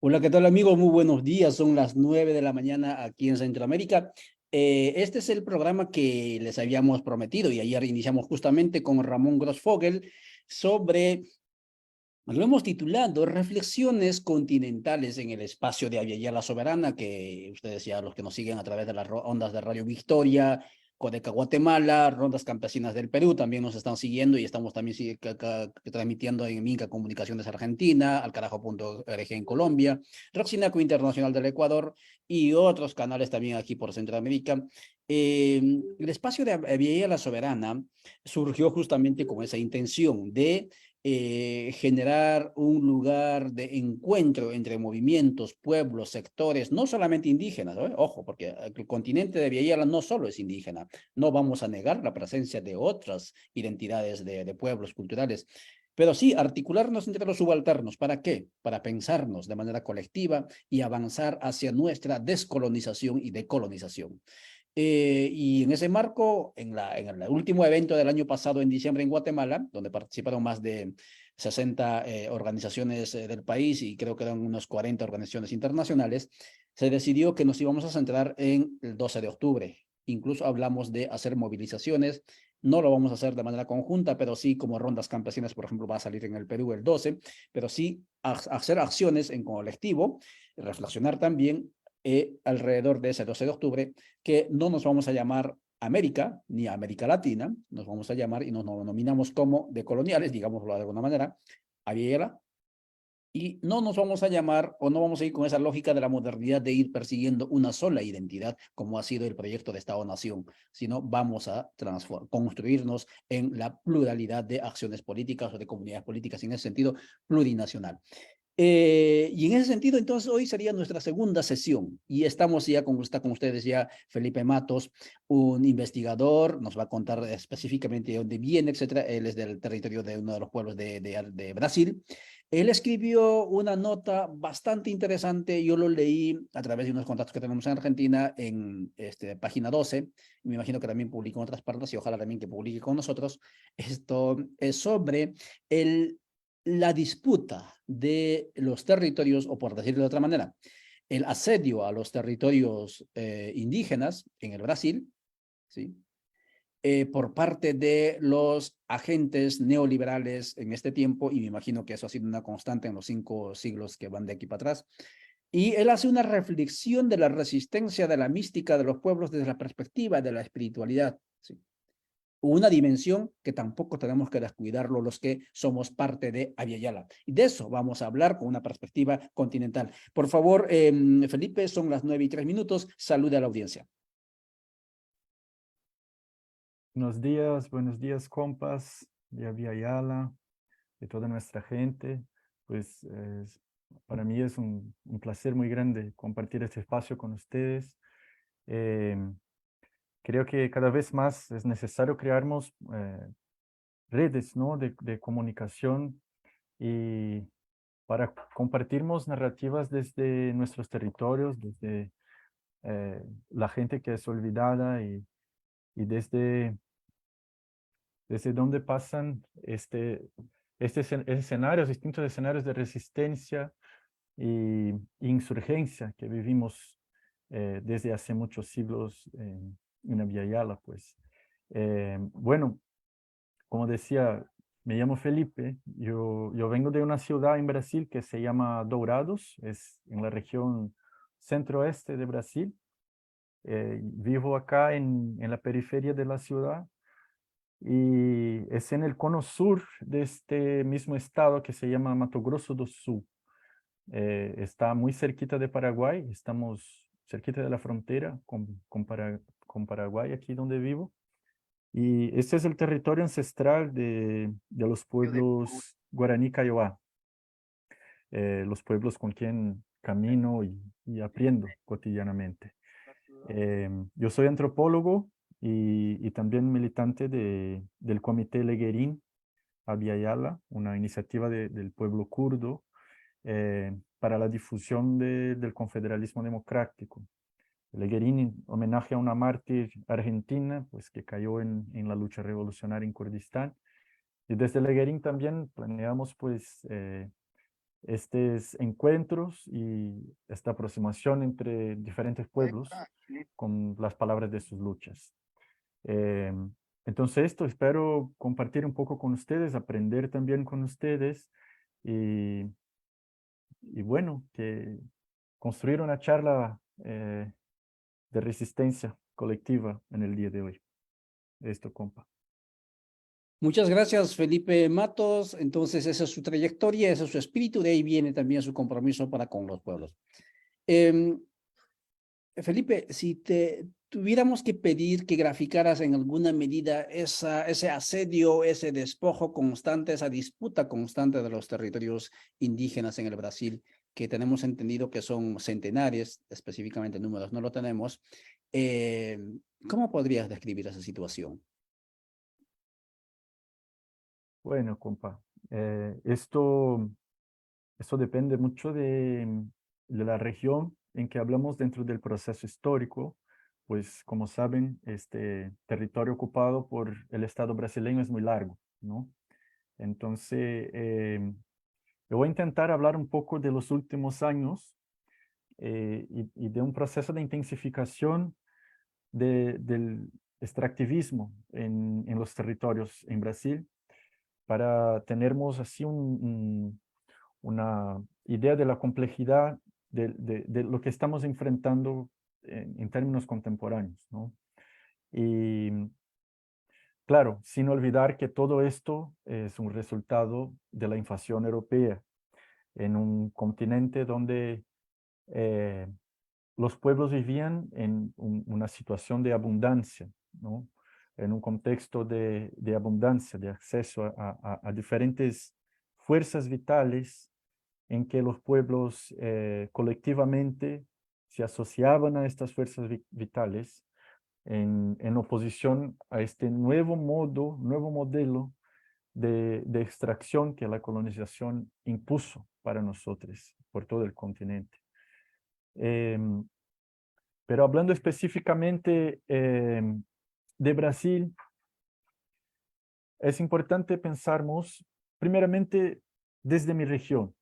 Hola, ¿qué tal amigos? Muy buenos días. Son las 9 de la mañana aquí en Centroamérica. Este es el programa que les habíamos prometido y ayer iniciamos justamente con Ramón Grossfogel sobre, lo hemos titulado Reflexiones continentales en el espacio de Aviala Soberana, que ustedes ya los que nos siguen a través de las ondas de Radio Victoria, Codeca Guatemala, Rondas Campesinas del Perú, también nos están siguiendo y estamos también transmitiendo en Minca Comunicaciones Argentina, Alcarajo.org en Colombia, Roxinaco Internacional del Ecuador y otros canales también aquí por Centroamérica. El espacio de Aviala Soberana surgió justamente con esa intención de generar un lugar de encuentro entre movimientos, pueblos, sectores, no solamente indígenas, ¿no? Ojo, porque el continente de Villayala no solo es indígena, no vamos a negar la presencia de otras identidades de pueblos culturales, pero sí articularnos entre los subalternos. ¿Para qué? Para pensarnos de manera colectiva y avanzar hacia nuestra descolonización y decolonización. Y en ese marco, en el último evento del año pasado, en diciembre, en Guatemala, donde participaron más de 60 organizaciones del país y creo que eran unas 40 organizaciones internacionales, se decidió que nos íbamos a centrar en el 12 de octubre. Incluso hablamos de hacer movilizaciones. No lo vamos a hacer de manera conjunta, pero sí como rondas campesinas, por ejemplo, va a salir en el Perú el 12, pero sí hacer acciones en colectivo, reflexionar también alrededor de ese 12 de octubre, que no nos vamos a llamar América ni América Latina, nos vamos a llamar y nos denominamos como decoloniales, digámoslo de alguna manera, Aviala, y no nos vamos a llamar o no vamos a ir con esa lógica de la modernidad de ir persiguiendo una sola identidad como ha sido el proyecto de Estado-Nación, sino vamos a construirnos en la pluralidad de acciones políticas o de comunidades políticas, en ese sentido plurinacional. Y en ese sentido, entonces, hoy sería nuestra segunda sesión y estamos ya está con ustedes ya Felipe Matos, un investigador, nos va a contar específicamente de dónde viene, etcétera. Él es del territorio de uno de los pueblos de Brasil. Él escribió una nota bastante interesante, yo lo leí a través de unos contactos que tenemos en Argentina en página 12, me imagino que también publicó en otras partes y ojalá también que publique con nosotros. Esto es sobre la disputa de los territorios, o por decirlo de otra manera, el asedio a los territorios indígenas en el Brasil, ¿sí? Por parte de los agentes neoliberales en este tiempo, y me imagino que eso ha sido una constante en los 5 siglos que van de aquí para atrás. Y él hace una reflexión de la resistencia de la mística de los pueblos desde la perspectiva de la espiritualidad, ¿sí? Una dimensión que tampoco tenemos que descuidarlo los que somos parte de Aviala. Y de eso vamos a hablar con una perspectiva continental. Por favor, Felipe, son las 9:03. Salude a la audiencia. Buenos días, compas de Aviala, de toda nuestra gente. Pues para mí es un placer muy grande compartir este espacio con ustedes. Creo que cada vez más es necesario crearnos redes, ¿no? de comunicación y para compartirnos narrativas desde nuestros territorios, desde la gente que es olvidada y desde donde pasan escenarios, distintos escenarios de resistencia y insurgencia que vivimos desde hace muchos siglos en Abya, pues. Bueno, como decía, me llamo Felipe, yo vengo de una ciudad en Brasil que se llama Dourados, es en la región centro-oeste de Brasil. Vivo acá en la periferia de la ciudad y es en el cono sur de este mismo estado que se llama Mato Grosso do Sul. Está muy cerquita de Paraguay, estamos cerquita de la frontera con Paraguay, aquí donde vivo. Y este es el territorio ancestral de los pueblos Guaraní Kaiowá, los pueblos con quien camino y aprendo cotidianamente. Yo soy antropólogo y también militante del Comité Leguerín Abya, una iniciativa del pueblo kurdo para la difusión del confederalismo democrático. Leguerín en homenaje a una mártir argentina pues, que cayó en la lucha revolucionaria en Kurdistán. Y desde Leguerín también planeamos pues, estos encuentros y esta aproximación entre diferentes pueblos con las palabras de sus luchas. Eh, entonces esto espero compartir un poco con ustedes, aprender también con ustedes y, y bueno, que construir una charla de resistencia colectiva en el día de hoy. Esto, compa. Muchas gracias, Felipe Matos. Entonces, esa es su trayectoria, ese es su espíritu, de ahí viene también su compromiso para con los pueblos. Felipe, si te tuviéramos que pedir que graficaras en alguna medida ese asedio, ese despojo constante, esa disputa constante de los territorios indígenas en el Brasil, que tenemos entendido que son centenares, específicamente números no lo tenemos, ¿cómo podrías describir esa situación? Bueno, compa, esto depende mucho de la región en que hablamos dentro del proceso histórico, pues como saben, este territorio ocupado por el Estado brasileño es muy largo, ¿no? Entonces, yo voy a intentar hablar un poco de los últimos años y de un proceso de intensificación del extractivismo en los territorios en Brasil para tenermos así una idea de la complejidad de lo que estamos enfrentando en términos contemporáneos, ¿no? Y claro, sin olvidar que todo esto es un resultado de la invasión europea en un continente donde eh, los pueblos vivían en una situación de abundancia, ¿no? En un contexto de abundancia, de acceso a diferentes fuerzas vitales en que los pueblos colectivamente se asociaban a estas fuerzas vitales en oposición a este nuevo modelo de extracción que la colonización impuso para nosotros por todo el continente. Pero hablando específicamente de Brasil, es importante pensarnos primeramente desde mi región.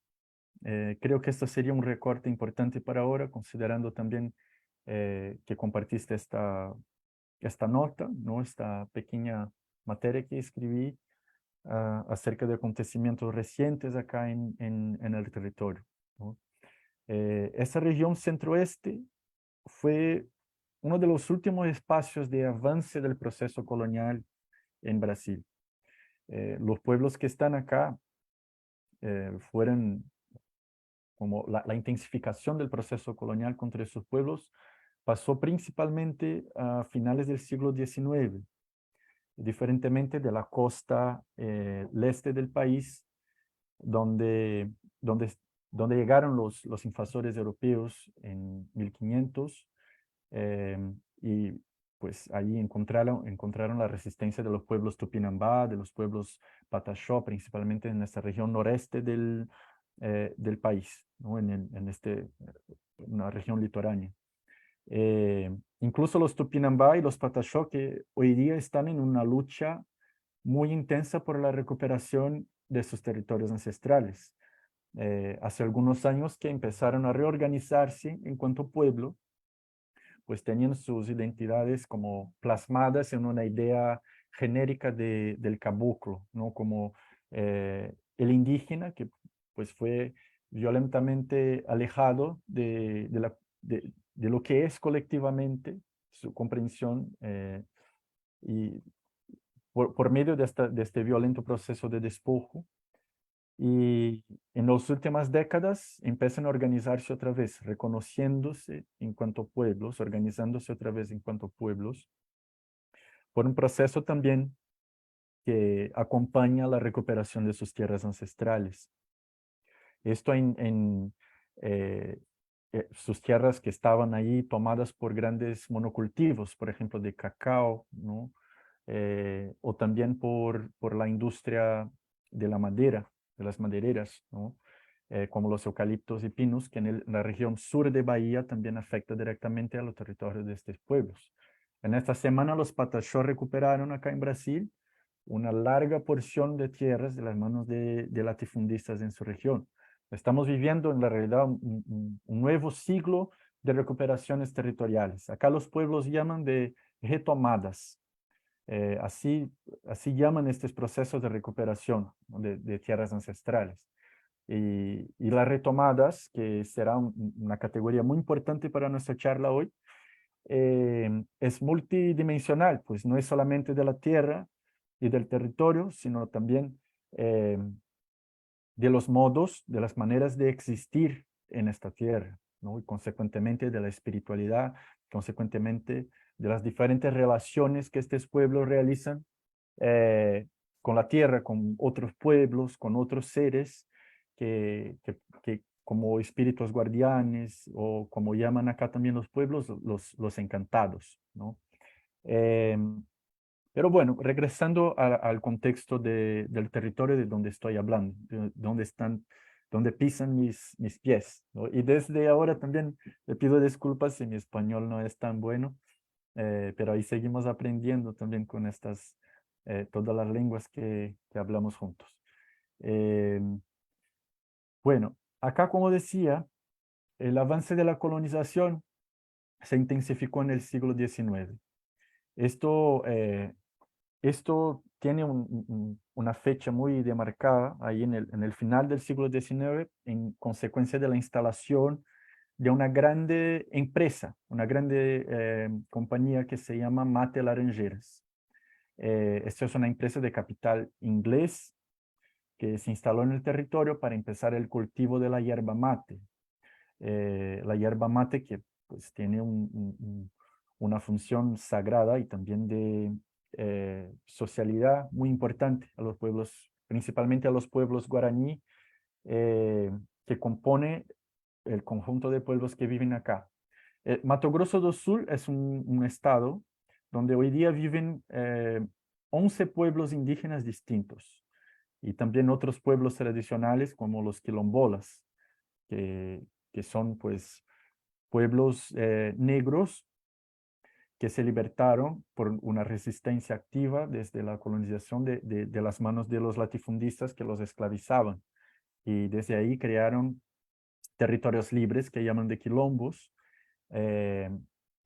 Creo que esto sería un recorte importante para ahora, considerando también que compartiste esta nota, ¿no? Esta pequeña materia que escribí acerca de acontecimientos recientes acá en el territorio, ¿no? Esa región centro-oeste fue uno de los últimos espacios de avance del proceso colonial en Brasil. Los pueblos que están acá fueron como la intensificación del proceso colonial contra esos pueblos pasó principalmente a finales del siglo XIX, diferentemente de la costa leste del país, donde, donde, donde llegaron los invasores europeos en 1500 y pues allí encontraron la resistencia de los pueblos Tupinambá, de los pueblos Pataxó, principalmente en esta región noreste del país, ¿no? Una región litoránea. Incluso los Tupinambá y los Pataxó que hoy día están en una lucha muy intensa por la recuperación de sus territorios ancestrales. Hace algunos años que empezaron a reorganizarse en cuanto pueblo, pues tenían sus identidades como plasmadas en una idea genérica del caboclo, ¿no? Como el indígena que pues fue violentamente alejado de lo que es colectivamente su comprensión y por medio de este violento proceso de despojo. Y en las últimas décadas empiezan a organizarse otra vez, reconociéndose en cuanto pueblos, organizándose otra vez en cuanto pueblos, por un proceso también que acompaña la recuperación de sus tierras ancestrales. Esto eh, sus tierras que estaban ahí tomadas por grandes monocultivos, por ejemplo, de cacao, ¿no? O también por la industria de la madera, de las madereras, ¿no? Como los eucaliptos y pinos, que en la región sur de Bahía también afecta directamente a los territorios de estos pueblos. En esta semana los Pataxó recuperaron acá en Brasil una larga porción de tierras de las manos de latifundistas en su región. Estamos viviendo en la realidad un nuevo siglo de recuperaciones territoriales. Acá los pueblos llaman de retomadas. Así llaman estos procesos de recuperación, ¿no?, de tierras ancestrales. Y las retomadas, que será una categoría muy importante para nuestra charla hoy, es multidimensional, pues no es solamente de la tierra y del territorio, sino también eh, de los modos, de las maneras de existir en esta tierra, ¿no? Y consecuentemente de la espiritualidad, consecuentemente de las diferentes relaciones que estos pueblos realizan eh, con la tierra, con otros pueblos, con otros seres que como espíritus guardianes, o como llaman acá también los pueblos, los encantados, ¿no? Pero bueno, regresando al contexto del territorio de donde estoy hablando, de donde pisan mis pies, ¿no? Y desde ahora también le pido disculpas si mi español no es tan bueno, pero ahí seguimos aprendiendo también con todas las lenguas que hablamos juntos. Eh, bueno, acá como decía, el avance de la colonización se intensificó en el siglo XIX. Esto, esto tiene una fecha muy demarcada ahí en el final del siglo XIX, en consecuencia de la instalación de una grande empresa, una grande compañía que se llama Mate Laranjeiras. Esta es una empresa de capital inglés que se instaló en el territorio para empezar el cultivo de la yerba mate. La yerba mate que pues tiene una función sagrada y también de socialidad muy importante a los pueblos, principalmente a los pueblos guaraní, que compone el conjunto de pueblos que viven acá. Mato Grosso do Sul es un estado donde hoy día viven 11 pueblos indígenas distintos y también otros pueblos tradicionales como los quilombolas, que, que son pues pueblos negros que se libertaron por una resistencia activa desde la colonización de las manos de los latifundistas que los esclavizaban. Y desde ahí crearon territorios libres que llaman de quilombos, eh,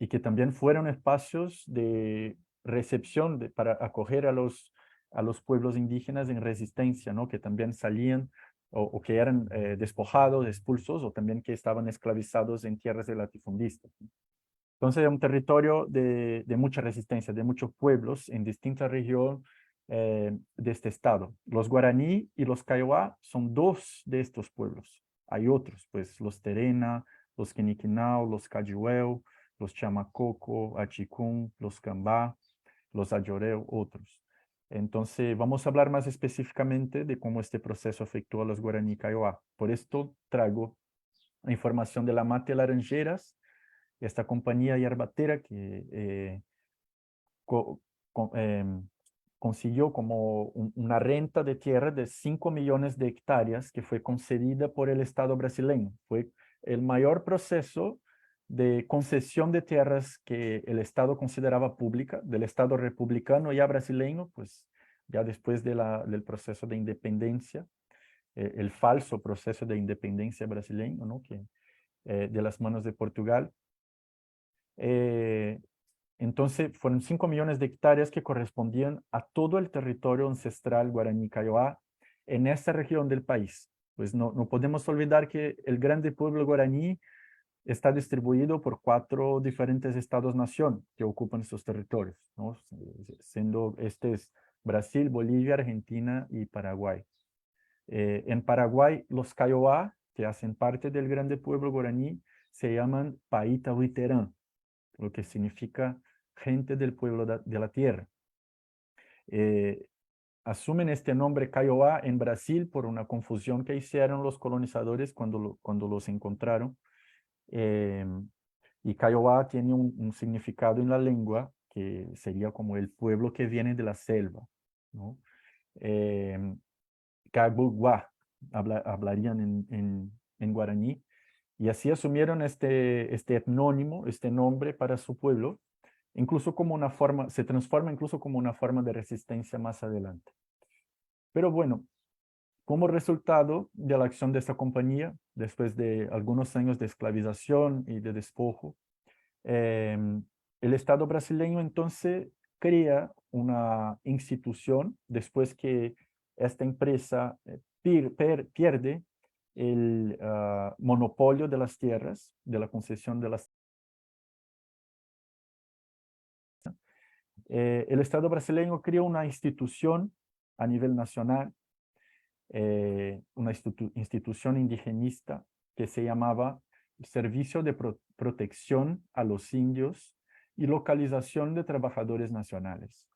y que también fueron espacios de recepción para acoger a los pueblos indígenas en resistencia, ¿no? Que también salían o que eran despojados, expulsos, o también que estaban esclavizados en tierras de latifundistas. Entonces, es un territorio de mucha resistencia, de muchos pueblos en distintas regiones de este estado. Los guaraní y los kaiowá son dos de estos pueblos. Hay otros, pues los Terena, los Quiniquinao, los Cajiweu, los Chamacoco, Achicún, los Cambá, los Ayoreu, otros. Entonces, vamos a hablar más específicamente de cómo este proceso afectó a los guaraní y kaiowá. Por esto traigo la información de la Mate Laranjeiras, esta compañía yerbatera que co, co, consiguió como una renta de tierra de 5 millones de hectáreas que fue concedida por el Estado brasileño. Fue el mayor proceso de concesión de tierras que el Estado consideraba pública, del Estado republicano ya brasileño, pues ya después del proceso de independencia, el falso proceso de independencia brasileño, ¿no? De las manos de Portugal. Entonces fueron 5 millones de hectáreas que correspondían a todo el territorio ancestral guaraní kaiowá en esta región del país. Pues no podemos olvidar que el grande pueblo guaraní está distribuido por 4 diferentes estados-nación que ocupan estos territorios, ¿no? Siendo Brasil, Bolivia, Argentina y Paraguay. En Paraguay, los kaiowá, que hacen parte del grande pueblo guaraní, se llaman Paita Huiterán, lo que significa gente del pueblo de la tierra. Asumen este nombre kaiowá en Brasil por una confusión que hicieron los colonizadores cuando los encontraron. Y kaiowá tiene un significado en la lengua que sería como el pueblo que viene de la selva, ¿no? Kabuguá hablarían en guaraní, y así asumieron este etnónimo, este nombre para su pueblo, incluso como una forma, se transforma incluso como una forma de resistencia más adelante. Pero bueno, como resultado de la acción de esta compañía, después de algunos años de esclavización y de despojo, el Estado brasileño entonces crea una institución después que esta empresa pierde el monopolio de las tierras, de la concesión de las. El Estado brasileño crea una institución a nivel nacional, una institución indigenista que se llamaba Servicio de Protección a los Indios y Localización de Trabajadores Nacionales.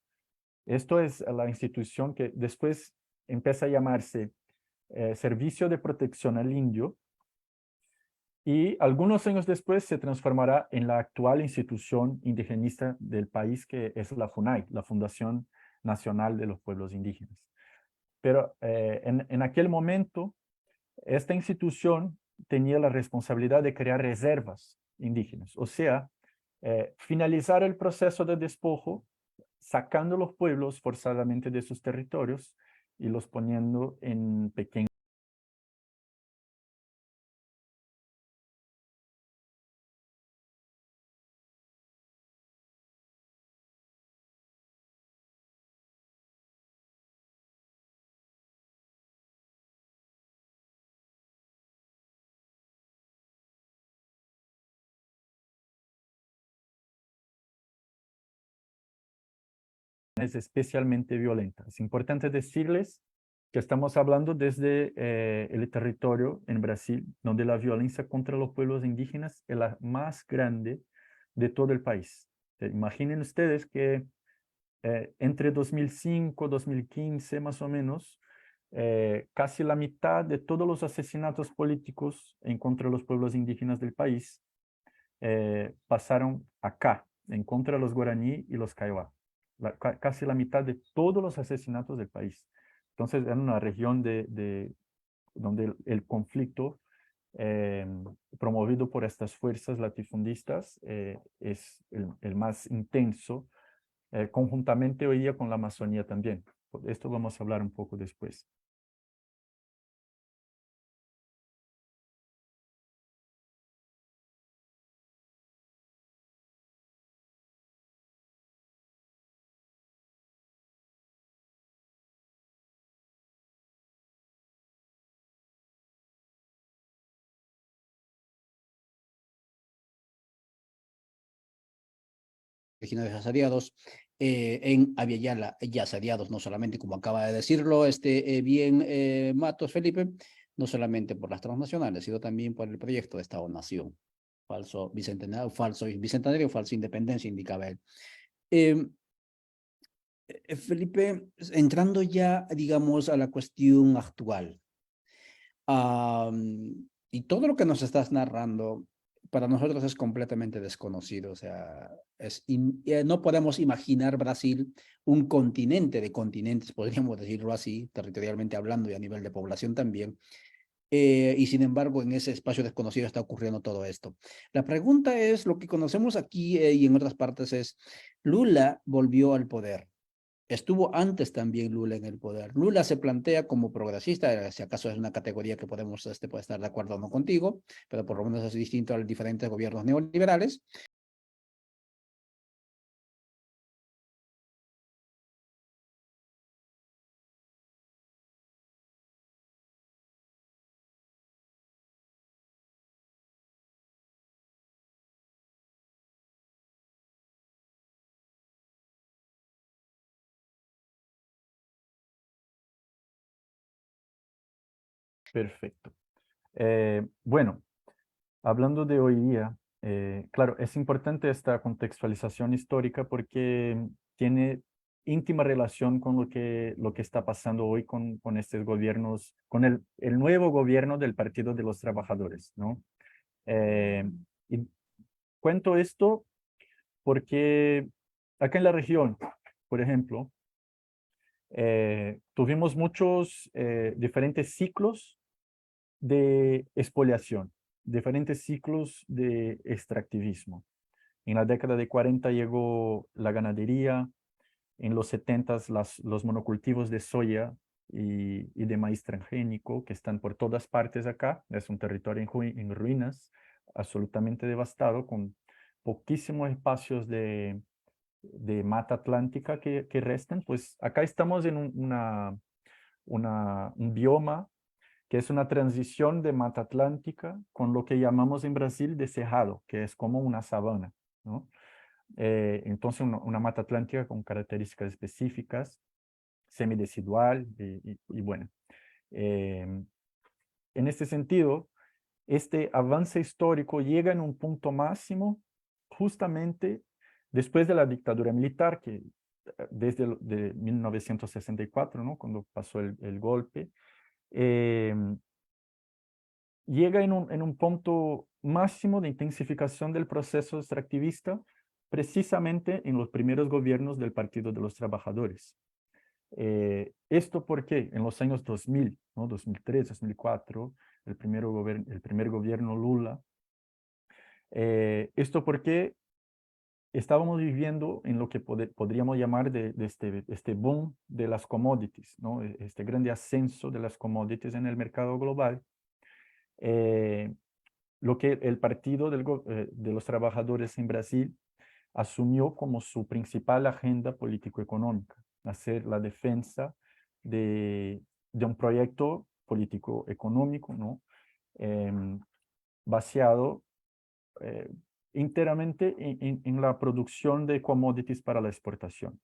Esto es la institución que después empieza a llamarse Servicio de Protección al Indio, y algunos años después se transformará en la actual institución indigenista del país, que es la FUNAI, la Fundación Nacional de los Pueblos Indígenas. Pero en aquel momento, esta institución tenía la responsabilidad de crear reservas indígenas, o sea, finalizar el proceso de despojo, sacando los pueblos forzadamente de sus territorios y los poniendo en pequeños. Es especialmente violenta. Es importante decirles que estamos hablando desde el territorio en Brasil, donde la violencia contra los pueblos indígenas es la más grande de todo el país. Imaginen ustedes que entre 2005 y 2015 más o menos, casi la mitad de todos los asesinatos políticos en contra de los pueblos indígenas del país pasaron acá, en contra de los guaraní y los kaiowá. Casi la mitad de todos los asesinatos del país. Entonces, en una región donde el conflicto promovido por estas fuerzas latifundistas es el más intenso, conjuntamente hoy día con la Amazonía también. De esto vamos a hablar un poco después. Originarios asediados en Abya Yala, asediados no solamente, como acaba de decirlo Matos Felipe, no solamente por las transnacionales, sino también por el proyecto de Estado-Nación. Falso bicentenario, falsa independencia, indicaba él. Felipe, entrando ya, digamos, a la cuestión actual, y todo lo que nos estás narrando, para nosotros es completamente desconocido. O sea, no podemos imaginar Brasil un continente de continentes, podríamos decirlo así, territorialmente hablando y a nivel de población también. Y sin embargo, en ese espacio desconocido está ocurriendo todo esto. La pregunta es, lo que conocemos aquí y en otras partes es, Lula volvió al poder. Estuvo antes también Lula en el poder. Lula se plantea como progresista, si acaso es una categoría que puede estar de acuerdo o no contigo, pero por lo menos es distinto a los diferentes gobiernos neoliberales. Perfecto. Bueno, hablando de hoy día, claro, es importante esta contextualización histórica porque tiene íntima relación con lo que está pasando hoy con estos gobiernos, con el nuevo gobierno del Partido de los Trabajadores, ¿no? Y cuento esto porque acá en la región, por ejemplo, tuvimos muchos diferentes ciclos de expoliación, diferentes ciclos de extractivismo. En la década de 40 llegó la ganadería, en los 70 los monocultivos de soya y de maíz transgénico que están por todas partes acá. Es un territorio en ruinas, absolutamente devastado, con poquísimos espacios de mata atlántica que restan. Pues acá estamos en un bioma que es una transición de mata atlántica con lo que llamamos en Brasil de cerrado, que es como una sabana, ¿no? Entonces una mata atlántica con características específicas, semidesidual y bueno. En este sentido, este avance histórico llega en un punto máximo justamente después de la dictadura militar, que desde de 1964, ¿no? Cuando pasó el golpe, eh, llega en un punto máximo de intensificación del proceso extractivista, precisamente en los primeros gobiernos del Partido de los Trabajadores. Esto porque en los años 2000, ¿no? 2003, 2004, el primer gobierno Lula, esto porque estábamos viviendo en lo que podríamos llamar de este boom de las commodities, ¿no? Este grande ascenso de las commodities en el mercado global. Lo que el Partido de los Trabajadores en Brasil asumió como su principal agenda político-económica, hacer la defensa de un proyecto político-económico, ¿no? Baseado enteramente en la producción de commodities para la exportación.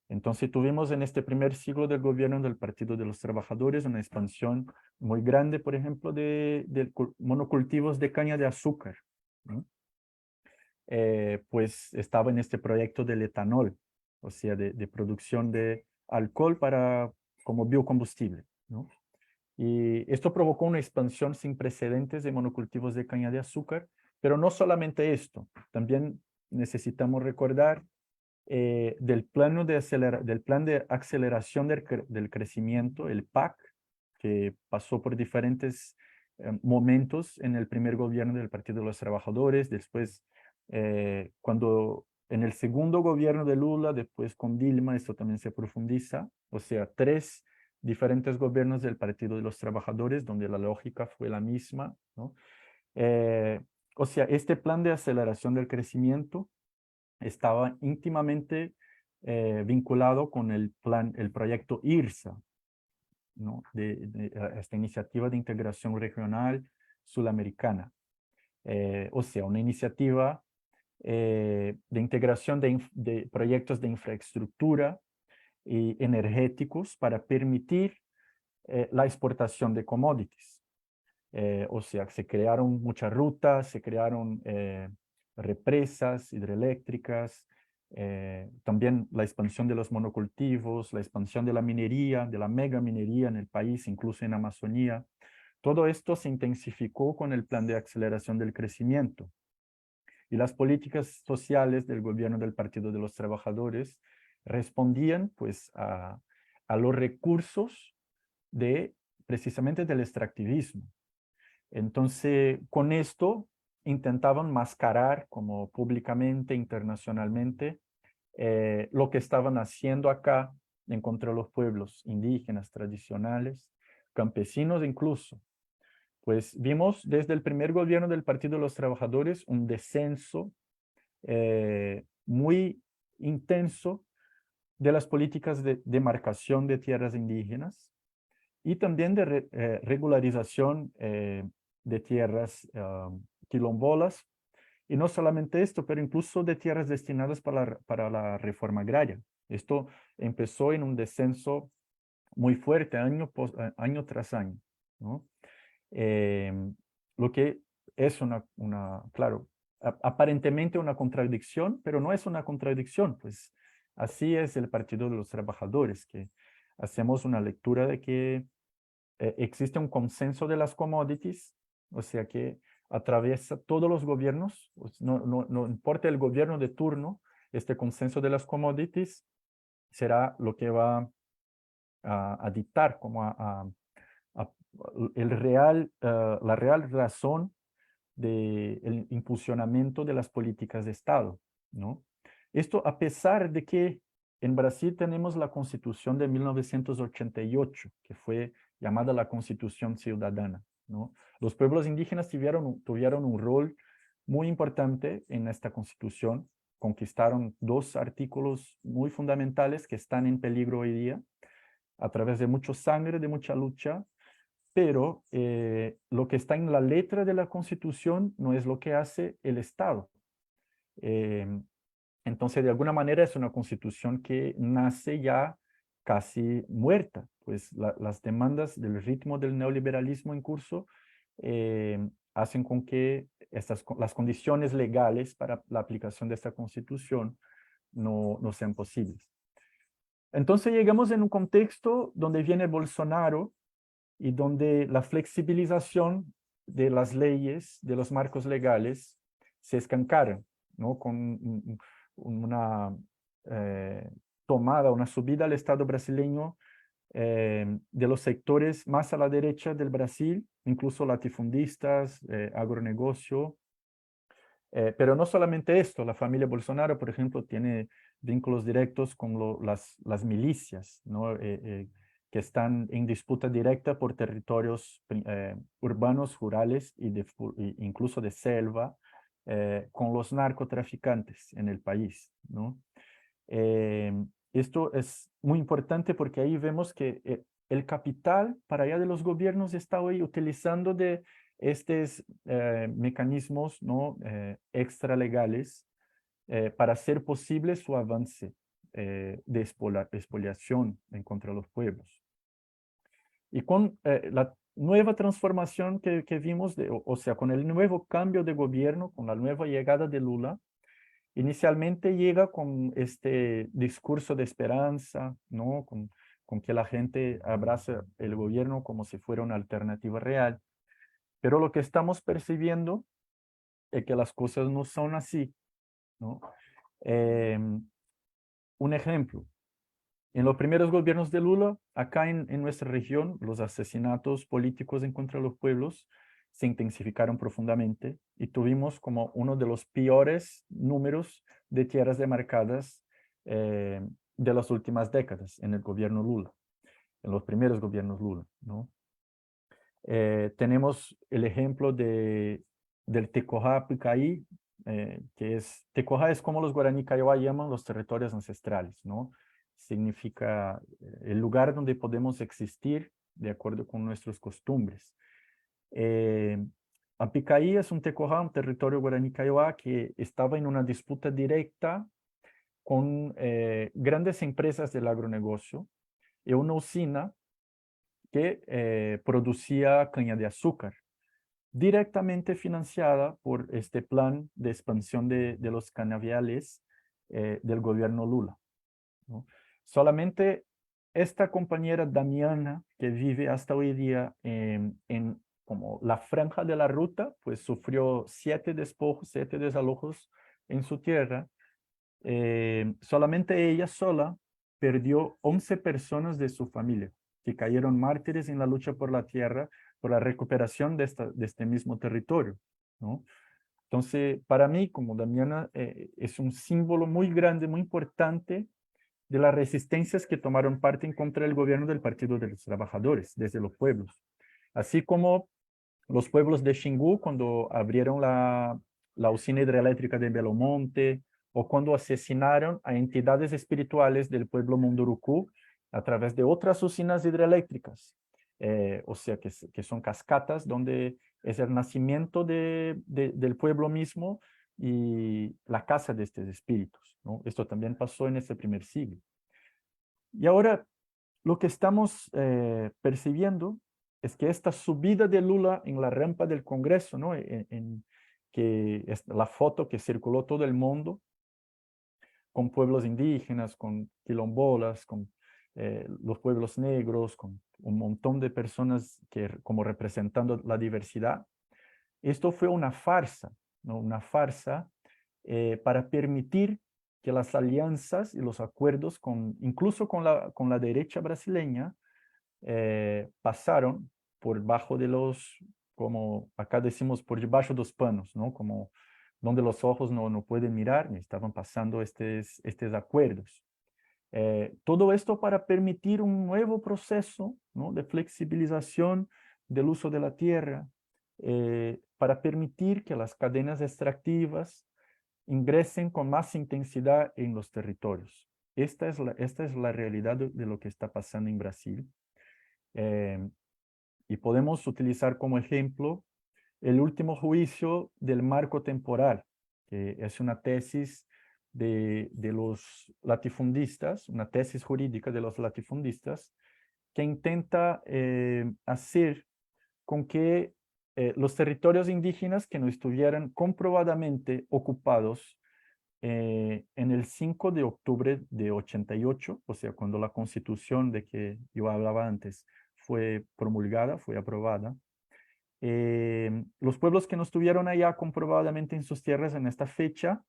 Entonces tuvimos en este primer siglo del gobierno del Partido de los Trabajadores una expansión muy grande, por ejemplo, de monocultivos de caña de azúcar, ¿no? Pues estaba en este proyecto del etanol, o sea, de producción de alcohol como biocombustible, ¿no? Y esto provocó una expansión sin precedentes de monocultivos de caña de azúcar, pero no solamente esto, también necesitamos recordar del plan de aceleración del crecimiento, el PAC, que pasó por diferentes momentos en el primer gobierno del Partido de los Trabajadores, después cuando en el segundo gobierno de Lula, después con Dilma, esto también se profundiza, o sea, 3 diferentes gobiernos del Partido de los Trabajadores, donde la lógica fue la misma, ¿no? O sea, este plan de aceleración del crecimiento estaba íntimamente vinculado con el proyecto IRSA, ¿no? De esta iniciativa de integración regional sudamericana. O sea, una iniciativa de integración de proyectos de infraestructura y energéticos para permitir la exportación de commodities. O sea, se crearon muchas rutas, se crearon represas hidroeléctricas, también la expansión de los monocultivos, la expansión de la minería, de la mega minería en el país, incluso en Amazonía. Todo esto se intensificó con el plan de aceleración del crecimiento. Y las políticas sociales del gobierno del Partido de los Trabajadores respondían pues a los recursos precisamente del extractivismo. Entonces, con esto intentaban mascarar como públicamente, internacionalmente, lo que estaban haciendo acá en contra de los pueblos indígenas tradicionales, campesinos incluso. Pues vimos desde el primer gobierno del Partido de los Trabajadores un descenso muy intenso de las políticas de demarcación de tierras indígenas y también de regularización de tierras quilombolas, y no solamente esto, pero incluso de tierras destinadas para la reforma agraria. Esto empezó en un descenso muy fuerte año tras año, ¿no? Lo que es claro, aparentemente una contradicción, pero no es una contradicción, pues así es el Partido de los Trabajadores, que hacemos una lectura de que existe un consenso de las commodities, o sea que atraviesa todos los gobiernos, pues no importa el gobierno de turno, este consenso de las commodities será lo que va a dictar como la real razón del impulsionamiento de las políticas de Estado, ¿no? Esto a pesar de que en Brasil tenemos la Constitución de 1988, que fue llamada la Constitución Ciudadana, ¿no? Los pueblos indígenas tuvieron un rol muy importante en esta Constitución. Conquistaron dos artículos muy fundamentales que están en peligro hoy día, a través de mucha sangre, de mucha lucha, pero lo que está en la letra de la Constitución no es lo que hace el Estado. Entonces, de alguna manera es una constitución que nace ya casi muerta, pues las demandas del ritmo del neoliberalismo en curso hacen con que las condiciones legales para la aplicación de esta constitución no sean posibles. Entonces llegamos en un contexto donde viene Bolsonaro y donde la flexibilización de las leyes, de los marcos legales, se escancaran, ¿no? Con una tomada, una subida al Estado brasileño de los sectores más a la derecha del Brasil, incluso latifundistas, agronegocio. Pero no solamente esto, la familia Bolsonaro, por ejemplo, tiene vínculos directos con las milicias, ¿no? Que están en disputa directa por territorios urbanos, rurales incluso de selva, con los narcotraficantes en el país, ¿no? Esto es muy importante porque ahí vemos que el capital para allá de los gobiernos está hoy utilizando de estos mecanismos, ¿no? Extralegales para hacer posible su avance de expoliación en contra de los pueblos. Y con la nueva transformación que vimos, o sea, con el nuevo cambio de gobierno, con la nueva llegada de Lula, inicialmente llega con este discurso de esperanza, ¿no? Con que la gente abraza el gobierno como si fuera una alternativa real. Pero lo que estamos percibiendo es que las cosas no son así, ¿no? Un ejemplo, en los primeros gobiernos de Lula, acá en nuestra región, los asesinatos políticos en contra de los pueblos se intensificaron profundamente y tuvimos como uno de los peores números de tierras demarcadas de las últimas décadas en el gobierno Lula, en los primeros gobiernos Lula, ¿no? Tenemos el ejemplo del Tecojá Picaí, Tecojá es como los guaraní Kaiowá llaman los territorios ancestrales, ¿no? Significa el lugar donde podemos existir de acuerdo con nuestras costumbres. Apicaí es un Tecojá, un territorio guaraní Kaiowá que estaba en una disputa directa con grandes empresas del agronegocio y una usina que producía caña de azúcar, directamente financiada por este plan de expansión de los canaviales del gobierno Lula, ¿no? Solamente esta compañera Damiana, que vive hasta hoy día en como la franja de la ruta, pues sufrió 7 despojos, 7 desalojos en su tierra. Solamente ella sola perdió 11 personas de su familia, que cayeron mártires en la lucha por la tierra, por la recuperación de este mismo territorio, ¿no? Entonces, para mí, como Damiana, es un símbolo muy grande, muy importante de las resistencias que tomaron parte en contra del gobierno del Partido de los Trabajadores, desde los pueblos. Así como los pueblos de Xingu, cuando abrieron la usina hidroeléctrica de Belo Monte, o cuando asesinaron a entidades espirituales del pueblo Mundurucú a través de otras usinas hidroeléctricas. O sea, que son cascatas donde es el nacimiento del pueblo mismo y la casa de estos espíritus, ¿no? Esto también pasó en ese primer siglo. Y ahora lo que estamos percibiendo es que esta subida de Lula en la rampa del Congreso, ¿no? Que es la foto que circuló todo el mundo, con pueblos indígenas, con quilombolas, con los pueblos negros, con un montón de personas como representando la diversidad. Esto fue una farsa, ¿no? Una farsa para permitir que las alianzas y los acuerdos, incluso con la derecha brasileña, pasaron por bajo de como acá decimos, por debajo de los panos, ¿no? Como donde los ojos no pueden mirar, estaban pasando estos acuerdos. Todo esto para permitir un nuevo proceso, ¿no?, de flexibilización del uso de la tierra, para permitir que las cadenas extractivas ingresen con más intensidad en los territorios. Esta es la realidad de lo que está pasando en Brasil. Y podemos utilizar como ejemplo el último juicio del marco temporal, que es una tesis de los latifundistas, una tesis jurídica de los latifundistas, que intenta hacer con que los territorios indígenas que no estuvieran comprobadamente ocupados en el 5 de octubre de 88, o sea, cuando la constitución de que yo hablaba antes fue promulgada, fue aprobada, los pueblos que no estuvieron allá comprobadamente en sus tierras en esta fecha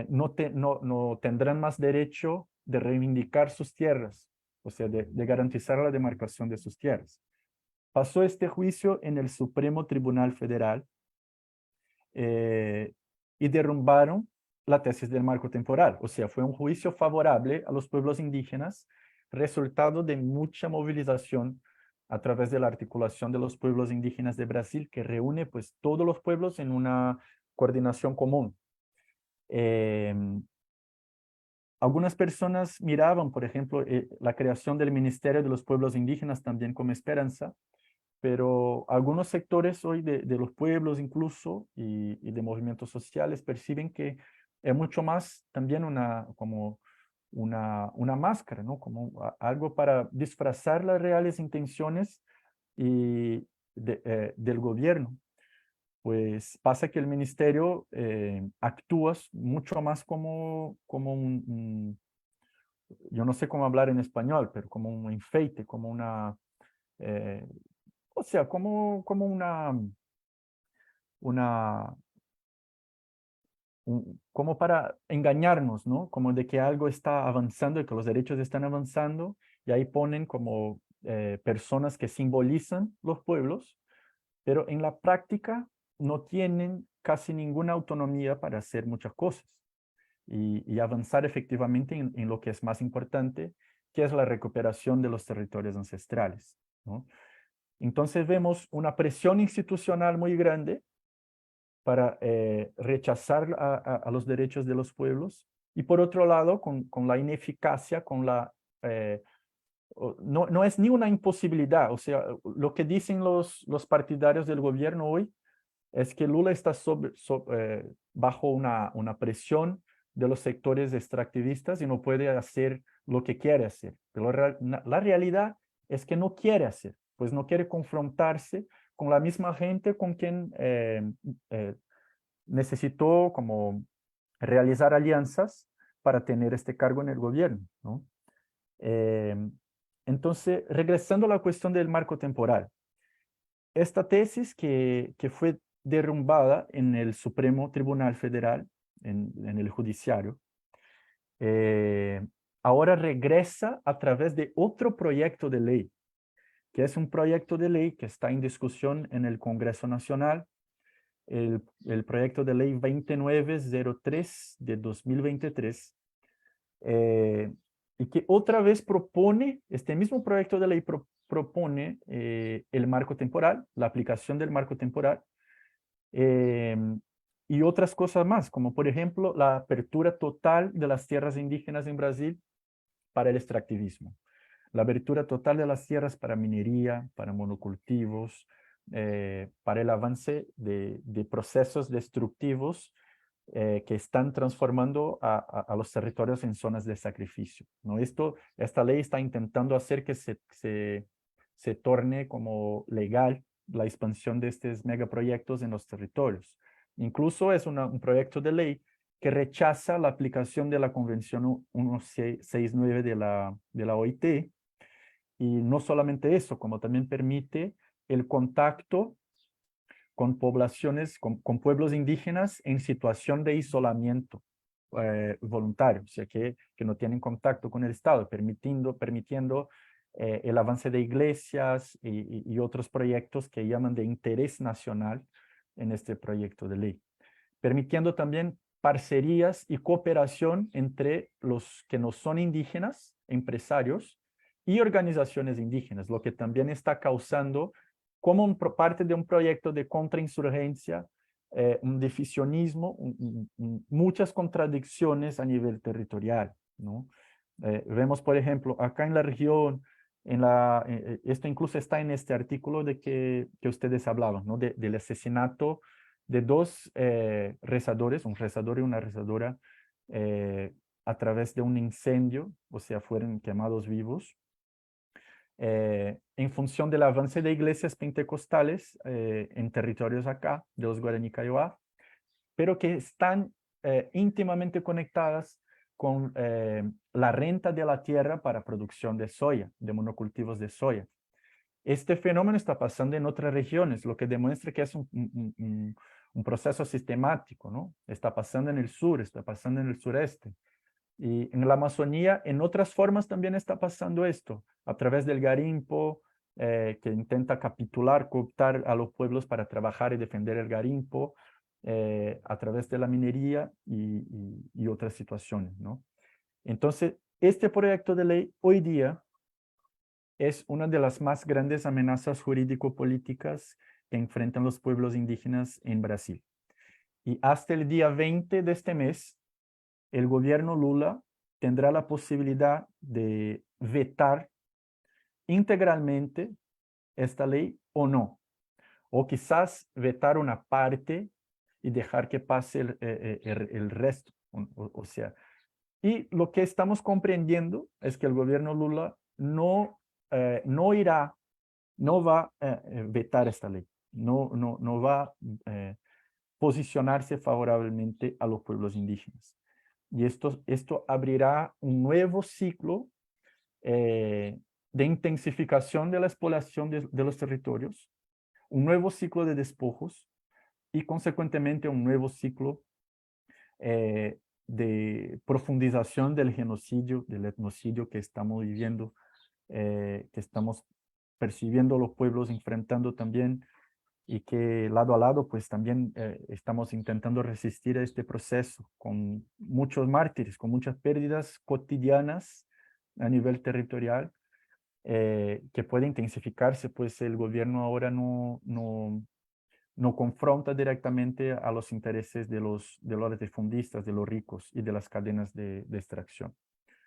no tendrán más derecho de reivindicar sus tierras, o sea, de garantizar la demarcación de sus tierras. Pasó este juicio en el Supremo Tribunal Federal y derrumbaron la tesis del marco temporal. O sea, fue un juicio favorable a los pueblos indígenas, resultado de mucha movilización a través de la articulación de los pueblos indígenas de Brasil, que reúne pues todos los pueblos en una coordinación común. Algunas personas miraban, por ejemplo, la creación del Ministerio de los Pueblos Indígenas también como esperanza, pero algunos sectores hoy de los pueblos incluso y de movimientos sociales perciben que es mucho más también como una máscara, ¿no? Como algo para disfrazar las reales intenciones del gobierno. Pues pasa que el ministerio actúa mucho más como yo no sé cómo hablar en español, pero como un enfeite, como eh, o sea, como una como para engañarnos, ¿no? Como de que algo está avanzando y que los derechos están avanzando, y ahí ponen como personas que simbolizan los pueblos, pero en la práctica no tienen casi ninguna autonomía para hacer muchas cosas y avanzar efectivamente en lo que es más importante, que es la recuperación de los territorios ancestrales, ¿no? Entonces vemos una presión institucional muy grande para rechazar a los derechos de los pueblos, y por otro lado, con la ineficacia, no es ni una imposibilidad, o sea, lo que dicen los partidarios del gobierno hoy es que Lula está bajo una presión de los sectores extractivistas y no puede hacer lo que quiere hacer. Pero la realidad es que no quiere hacer, pues no quiere confrontarse con la misma gente con quien necesitó como realizar alianzas para tener este cargo en el gobierno, ¿no? Entonces, regresando a la cuestión del marco temporal, esta tesis que fue derrumbada en el Supremo Tribunal Federal, en el judiciario, ahora regresa a través de otro proyecto de ley, que es un proyecto de ley que está en discusión en el Congreso Nacional, el proyecto de ley 2903 de 2023, y que otra vez propone, este mismo proyecto de ley propone el marco temporal, la aplicación del marco temporal, y otras cosas más, como por ejemplo la apertura total de las tierras indígenas en Brasil para el extractivismo, la abertura total de las tierras para minería, para monocultivos, para el avance de procesos destructivos que están transformando a los territorios en zonas de sacrificio, ¿no? Esta ley está intentando hacer que se torne como legal la expansión de estos megaproyectos en los territorios. Incluso es un proyecto de ley que rechaza la aplicación de la Convención 169 de la OIT, y no solamente eso, como también permite el contacto con poblaciones, con pueblos indígenas en situación de aislamiento voluntario, o sea, que no tienen contacto con el Estado, permitiendo el avance de iglesias y otros proyectos que llaman de interés nacional en este proyecto de ley, permitiendo también parcerías y cooperación entre los que no son indígenas, empresarios y organizaciones indígenas, lo que también está causando como parte de un proyecto de contrainsurgencia, un divisionismo, muchas contradicciones a nivel territorial, ¿no? Vemos, por ejemplo, acá en la región, esto incluso está en este artículo de que ustedes hablaban, ¿no? Del asesinato de dos rezadores, un rezador y una rezadora, a través de un incendio, o sea, fueron quemados vivos, en función del avance de iglesias pentecostales en territorios acá, de los Guaraní Kaiowá, pero que están íntimamente conectadas con la renta de la tierra para producción de soya, de monocultivos de soya. Este fenómeno está pasando en otras regiones, lo que demuestra que es un proceso sistemático, ¿no? Está pasando en el sur, está pasando en el sureste. Y en la Amazonía, en otras formas también está pasando esto, a través del garimpo, que intenta capitular, cooptar a los pueblos para trabajar y defender el garimpo, a través de la minería y otras situaciones, ¿no? Entonces, este proyecto de ley hoy día es una de las más grandes amenazas jurídico-políticas que enfrentan los pueblos indígenas en Brasil. Y hasta el día 20 de este mes, el gobierno Lula tendrá la posibilidad de vetar integralmente esta ley o no, o quizás vetar una parte y dejar que pase el resto. O sea, y lo que estamos comprendiendo es que el gobierno Lula no irá, no va a vetar esta ley, no va a posicionarse favorablemente a los pueblos indígenas. Y esto abrirá un nuevo ciclo de intensificación de la explotación de los territorios, un nuevo ciclo de despojos y consecuentemente un nuevo ciclo de profundización del genocidio, del etnocidio que estamos viviendo, que estamos percibiendo los pueblos enfrentando también, y que lado a lado pues también estamos intentando resistir a este proceso con muchos mártires, con muchas pérdidas cotidianas a nivel territorial, que puede intensificarse, pues el gobierno ahora no confronta directamente a los intereses de los latifundistas, de los ricos y de las cadenas de extracción.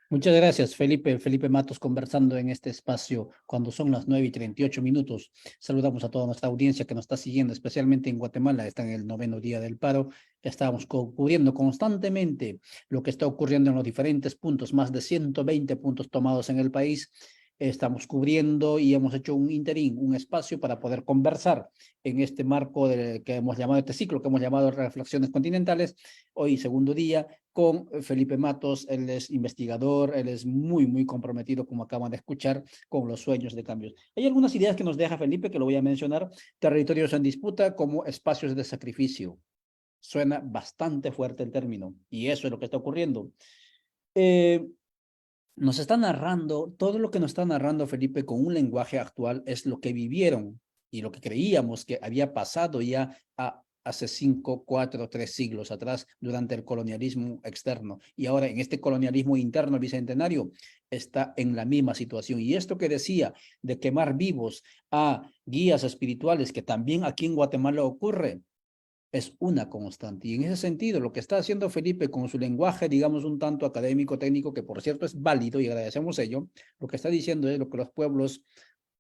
Muchas gracias, Felipe. Felipe Matos conversando en este espacio cuando son las 9:38. Saludamos a toda nuestra audiencia que nos está siguiendo, especialmente en Guatemala. Está en el 9º día del paro. Estamos cubriendo constantemente lo que está ocurriendo en los diferentes puntos, más de 120 puntos tomados en el país. Estamos cubriendo y hemos hecho un interín, un espacio para poder conversar en este marco que hemos llamado, este ciclo que hemos llamado Reflexiones Continentales. Hoy, segundo día, con Felipe Matos. Él es investigador, él es muy comprometido, como acaban de escuchar, con los sueños de cambios. Hay algunas ideas que nos deja Felipe, que lo voy a mencionar. Territorios en disputa como espacios de sacrificio. Suena bastante fuerte el término, y eso es lo que está ocurriendo. Nos está narrando, todo lo que nos está narrando Felipe con un lenguaje actual es lo que vivieron y lo que creíamos que había pasado ya hace 5, 4, 3 siglos atrás durante el colonialismo externo. Y ahora en este colonialismo interno bicentenario está en la misma situación. Y esto que decía de quemar vivos a guías espirituales, que también aquí en Guatemala ocurre, es una constante. Y en ese sentido, lo que está haciendo Felipe con su lenguaje, digamos, un tanto académico, técnico, que por cierto es válido y agradecemos ello, lo que está diciendo es lo que los pueblos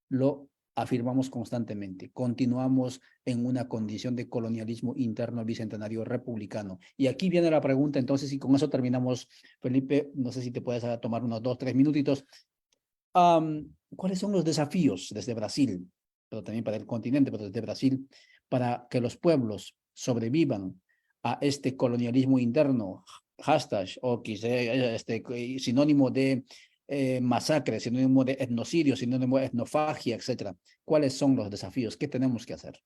lo afirmamos constantemente. Continuamos en una condición de colonialismo interno bicentenario republicano. Y aquí viene la pregunta, entonces, y con eso terminamos, Felipe, no sé si te puedes tomar unos 2, 3 minutitos. ¿Cuáles son los desafíos desde Brasil, pero también para el continente, pero desde Brasil, para que los pueblos sobrevivan a este colonialismo interno, hashtag, o quizá sinónimo de masacre, sinónimo de etnocidio, sinónimo de etnofagia, etcétera? ¿Cuáles son los desafíos? ¿Qué tenemos que hacer?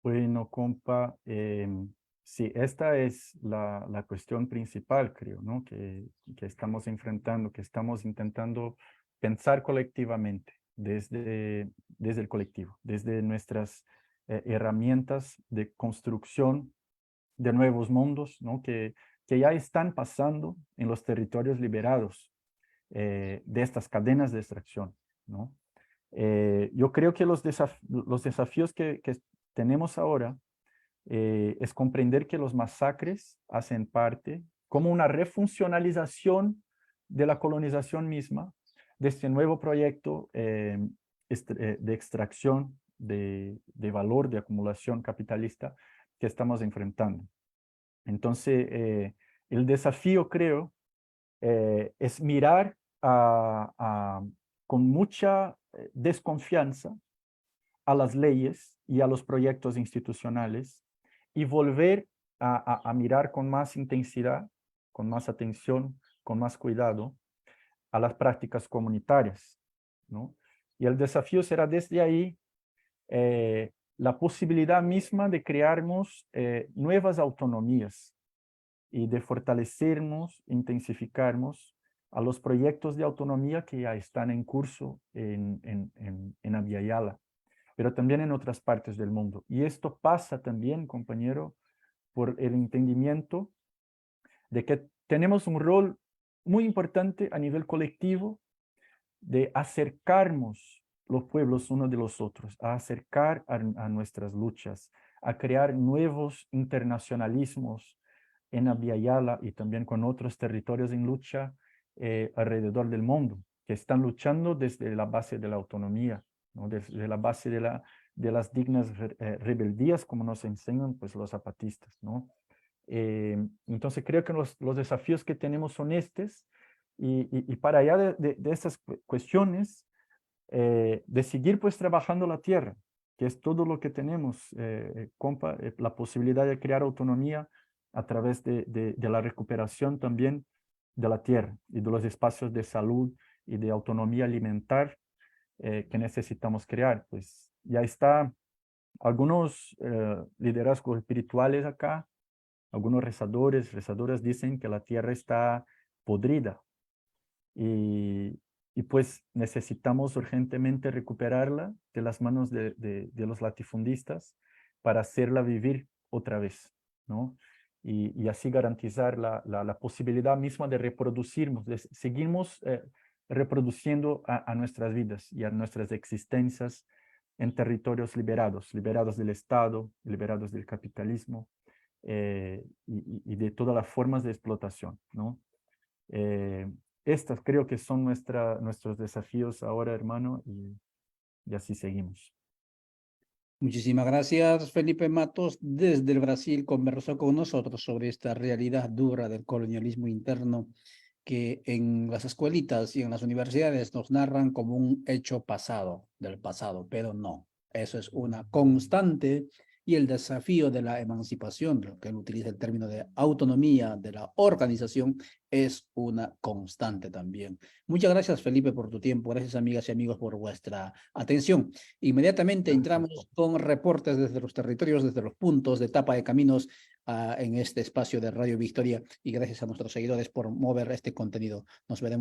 Bueno, compa, sí, esta es la cuestión principal, creo, ¿no? Que estamos enfrentando, que estamos intentando pensar colectivamente desde el colectivo, desde nuestras herramientas de construcción de nuevos mundos, ¿no? que ya están pasando en los territorios liberados de estas cadenas de extracción, ¿no? Yo creo que los desafíos que tenemos ahora es comprender que los masacres hacen parte como una refuncionalización de la colonización misma, de este nuevo proyecto de extracción de valor, de acumulación capitalista que estamos enfrentando. Entonces, el desafío, creo, es mirar con mucha desconfianza a las leyes y a los proyectos institucionales y volver a mirar con más intensidad, con más atención, con más cuidado a las prácticas comunitarias, ¿no? Y el desafío será desde ahí la posibilidad misma de crearnos nuevas autonomías y de fortalecernos, intensificarnos a los proyectos de autonomía que ya están en curso en Abya Yala, pero también en otras partes del mundo. Y esto pasa también, compañero, por el entendimiento de que tenemos un rol muy importante a nivel colectivo de acercarnos los pueblos unos de los otros, a acercar a nuestras luchas, a crear nuevos internacionalismos en Abya Yala y también con otros territorios en lucha alrededor del mundo, que están luchando desde la base de la autonomía, ¿no? Desde la base de las dignas rebeldías, como nos enseñan pues, los zapatistas, ¿no? Entonces creo que los desafíos que tenemos son estos, y para allá de estas cuestiones, de seguir pues trabajando la tierra, que es todo lo que tenemos, compa, la posibilidad de crear autonomía a través de la recuperación también de la tierra y de los espacios de salud y de autonomía alimentar que necesitamos crear. Pues ya está algunos liderazgos espirituales acá, algunos rezadoras dicen que la tierra está podrida y pues necesitamos urgentemente recuperarla de las manos de los latifundistas para hacerla vivir otra vez, ¿no? Y así garantizar la posibilidad misma de reproducirnos, de seguimos reproduciendo a nuestras vidas y a nuestras existencias en territorios liberados, liberados del Estado, liberados del capitalismo y de todas las formas de explotación, ¿no? Estas creo que son nuestros desafíos ahora, hermano, y así seguimos. Muchísimas gracias, Felipe Matos. Desde el Brasil conversó con nosotros sobre esta realidad dura del colonialismo interno que en las escuelitas y en las universidades nos narran como un hecho pasado, del pasado, pero no. Eso es una constante y el desafío de la emancipación, lo que él utiliza el término de autonomía, de la organización, es una constante también. Muchas gracias, Felipe, por tu tiempo. Gracias, amigas y amigos, por vuestra atención. Inmediatamente entramos con reportes desde los territorios, desde los puntos de tapa de caminos en este espacio de Radio Victoria, y gracias a nuestros seguidores por mover este contenido. Nos veremos.